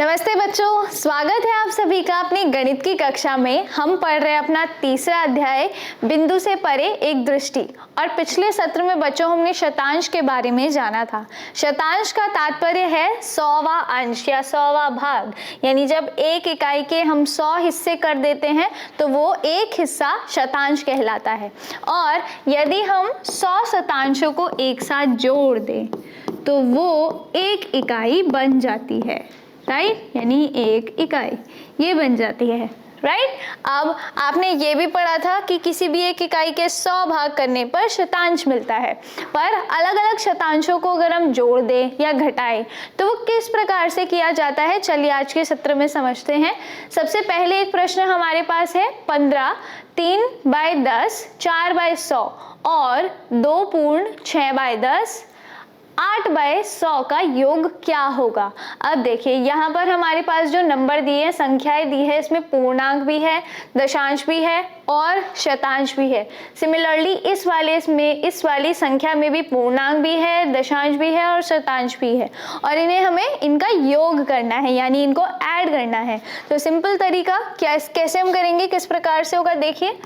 नमस्ते बच्चों, स्वागत है आप सभी का अपनी गणित की कक्षा में। हम पढ़ रहे हैं अपना तीसरा अध्याय बिंदु से परे एक दृष्टि। और पिछले सत्र में बच्चों हमने शतांश के बारे में जाना था। शतांश का तात्पर्य है 100वां अंश या 100वां भाग, यानी जब एक इकाई के हम 100 हिस्से कर देते हैं तो वो एक हिस्सा शतांश कहलाता है। और यदि हम 100 शतांशों को एक साथ जोड़ दें तो वो एक इकाई बन जाती है, राइट, यानी एक इकाई ये बन जाती है, राइट। अब आपने ये भी पढ़ा था कि किसी भी एक इकाई के 100 भाग करने पर शतांश मिलता है, पर अलग अलग शतांशों को अगर हम जोड़ दें या घटाएं तो वो किस प्रकार से किया जाता है, चलिए आज के सत्र में समझते हैं। सबसे पहले एक प्रश्न हमारे पास है 15, 3/10, 4/100 और 2 पूर्ण 6/10, 8/100 का योग क्या होगा। अब देखिए यहाँ पर हमारे पास जो नंबर दिए हैं, संख्याएं दी है, इसमें पूर्णांक भी है, दशांश भी है और शतांश भी है। सिमिलरली इस वाली संख्या में भी पूर्णांक भी है, दशांश भी है और शतांश भी है, और इन्हें हमें इनका योग करना है, यानी इनको ऐड करना है। तो सिंपल तरीका कैसे हम करेंगे, किस प्रकार से होगा, देखिए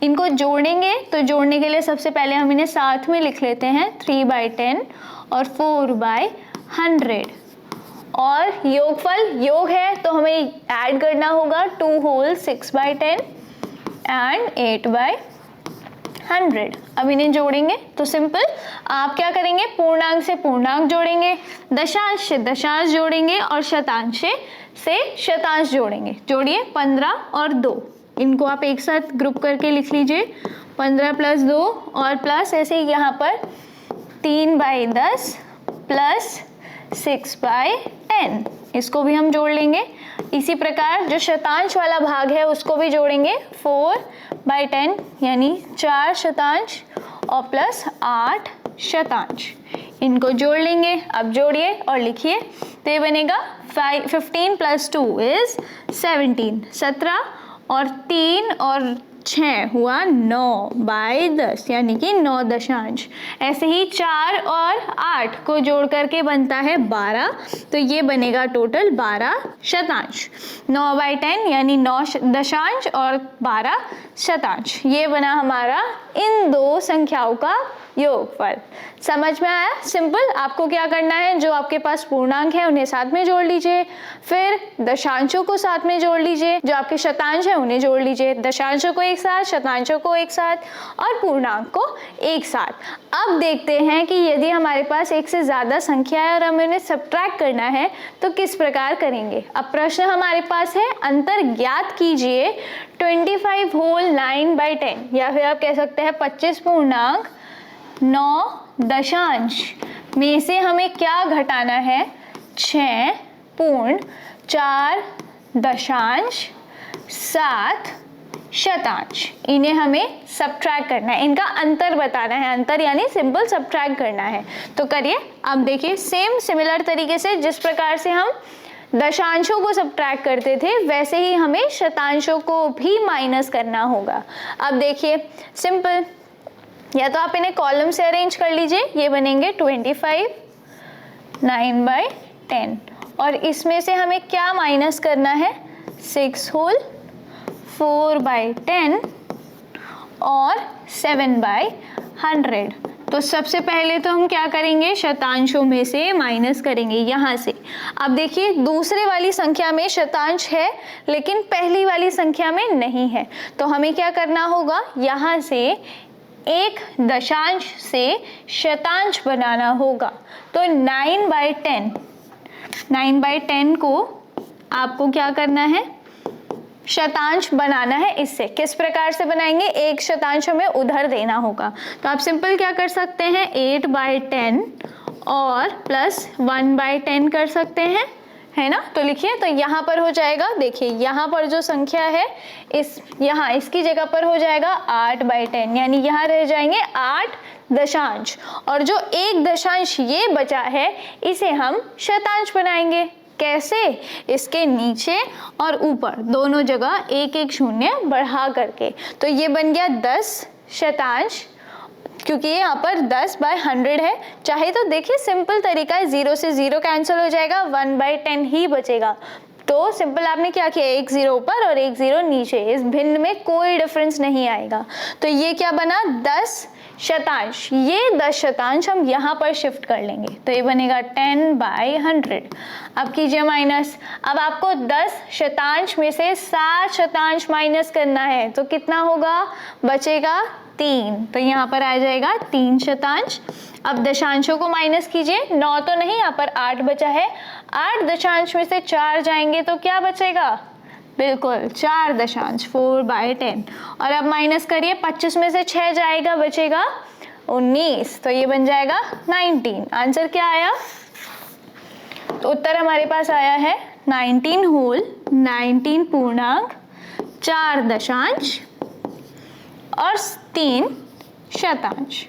इनको जोड़ेंगे। तो जोड़ने के लिए सबसे पहले हम इन्हें साथ में लिख लेते हैं, 3/10 और 4/100। और योग है तो हमें ऐड करना होगा 2 होल 6/10 एंड 8/100। अब इन्हें जोड़ेंगे तो सिंपल आप क्या करेंगे, पूर्णांक से पूर्णांक जोड़ेंगे, दशांश से दशांश जोड़ेंगे और शतांश से शतांश जोड़ेंगे। जोड़िए 15 और 2, इनको आप एक साथ ग्रुप करके लिख लीजिए, 15 + 2 और प्लस ऐसे ही यहाँ पर 3/10 प्लस 6/10, इसको भी हम जोड़ लेंगे। इसी प्रकार जो शतांश वाला भाग है उसको भी जोड़ेंगे, 4/10 यानी 4 शतांश और प्लस 8 शतांश, इनको जोड़ लेंगे। अब जोड़िए और लिखिए, तो ये बनेगा 15 + 2 इज 17, 17 और 3 और 6 हुआ 9/10 यानी कि 9 दशांश। ऐसे ही 4 और 8 को जोड़ करके बनता है 12, तो ये बनेगा टोटल 12 शतांश। 9/10 यानी 9 दशांश और 12 शतांश, ये बना हमारा इन दो संख्याओं का योगफल। समझ में आया? सिंपल। आपको क्या करना है, जो आपके पास पूर्णांक है उन्हें साथ में जोड़ लीजिए, फिर दशांशों को साथ में जोड़ लीजिए, जो आपके शतांश है उन्हें जोड़ लीजिए, दशांशों को एक साथ, शतांशों को एक साथ और पूर्णांक को एक साथ। अब देखते हैं कि यदि हमारे पास एक से ज़्यादा संख्या है और हमें उन्हें सब्ट्रैक्ट करना है तो किस प्रकार करेंगे। अब प्रश्न हमारे पास है, अंतर ज्ञात कीजिए 25 होल 9/10, या फिर आप कह सकते हैं 25 पूर्णांक 9 दशांश में से हमें क्या घटाना है, 6 पूर्ण 4 दशांश 7 शतांश। इन्हें हमें सब्ट्रैक्ट करना है, इनका अंतर बताना है, अंतर यानी सिंपल सब्ट्रैक्ट करना है। तो करिए। अब देखिए सिमिलर तरीके से जिस प्रकार से हम दशांशों को सब्ट्रैक्ट करते थे वैसे ही हमें शतांशों को भी माइनस करना होगा। अब देखिए सिंपल, या तो आप इन्हें कॉलम से अरेंज कर लीजिए, ये बनेंगे 25 9/10 और इसमें से हमें क्या माइनस करना है, 6 होल 4/10 और 7/100। तो सबसे पहले तो हम क्या करेंगे, शतांशों में से माइनस करेंगे यहाँ से। अब देखिए दूसरे वाली संख्या में शतांश है लेकिन पहली वाली संख्या में नहीं है, तो हमें क्या करना होगा, यहाँ से एक दशांश से शतांश बनाना होगा। तो 9/10 को आपको क्या करना है, शतांश बनाना है। इससे किस प्रकार से बनाएंगे, एक शतांश हमें उधर देना होगा। तो आप सिंपल क्या कर सकते हैं, 8/10 और प्लस 1/10 कर सकते हैं, है ना। तो लिखिए, तो यहाँ पर हो जाएगा, देखिए यहाँ पर जो संख्या है यहाँ इसकी जगह पर हो जाएगा 8/10, यानी यहाँ रह जाएंगे 8 दशांश, और जो एक दशांश ये बचा है इसे हम शतांश बनाएंगे। कैसे, इसके नीचे और ऊपर दोनों जगह एक एक शून्य बढ़ा करके। तो ये बन गया 10 शतांश क्योंकि ये यहाँ पर 10/100 है। चाहे तो देखिए सिंपल तरीका है, 0 से 0 कैंसिल हो जाएगा, 1/10 ही बचेगा। तो सिंपल आपने क्या किया, एक 0 ऊपर और एक 0 नीचे, इस भिन्न में कोई डिफरेंस नहीं आएगा। तो ये क्या बना, 10 शतांश। ये 10 शतांश हम यहाँ पर शिफ्ट कर लेंगे, तो ये बनेगा 10/100। अब कीजिए माइनस। अब आपको 10 शतांश में से 7 शतांश माइनस करना है, तो कितना होगा, बचेगा 3। तो यहाँ पर आ जाएगा 3 शतांश। अब दशांशों को माइनस कीजिए, 9 तो नहीं, यहाँ पर 8 बचा है। 8 दशांश में से 4 जाएंगे तो क्या बचेगा, बिल्कुल 4 दशांश, 4/10। और अब माइनस करिए, 25 में से 6 जाएगा, बचेगा 19, तो ये बन जाएगा 19। आंसर क्या आया, तो उत्तर हमारे पास आया है 19 होल, 19 पूर्णांक 4 दशांश और 3 शतांश।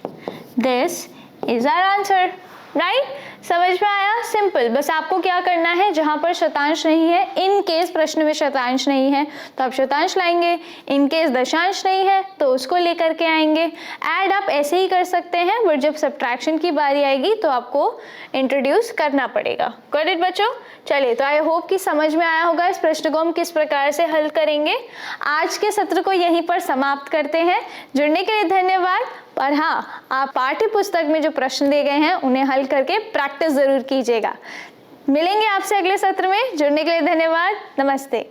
This is our answer, right. समझ में आया, सिंपल। बस आपको क्या करना है, जहां पर शतांश नहीं है, इन केस प्रश्न में शतांश नहीं है तो आप शतांश लाएंगे, इन केस दशांश नहीं है तो उसको लेकर के आएंगे। ऐड आप ऐसे ही कर सकते हैं, बट जब सब्ट्रैक्शन की बारी आएगी तो आपको इंट्रोड्यूस करना पड़ेगा। गॉट इट बच्चों। चलिए, तो आई होप कि समझ में आया होगा इस प्रश्न को हम किस प्रकार से हल करेंगे। आज के सत्र को यहीं पर समाप्त करते हैं। जुड़ने के लिए धन्यवाद। और हाँ, आप पाठ्य पुस्तक में जो प्रश्न दिए गए हैं उन्हें हल करके प्रैक्टिस जरूर कीजिएगा। मिलेंगे आपसे अगले सत्र में। जुड़ने के लिए धन्यवाद। नमस्ते।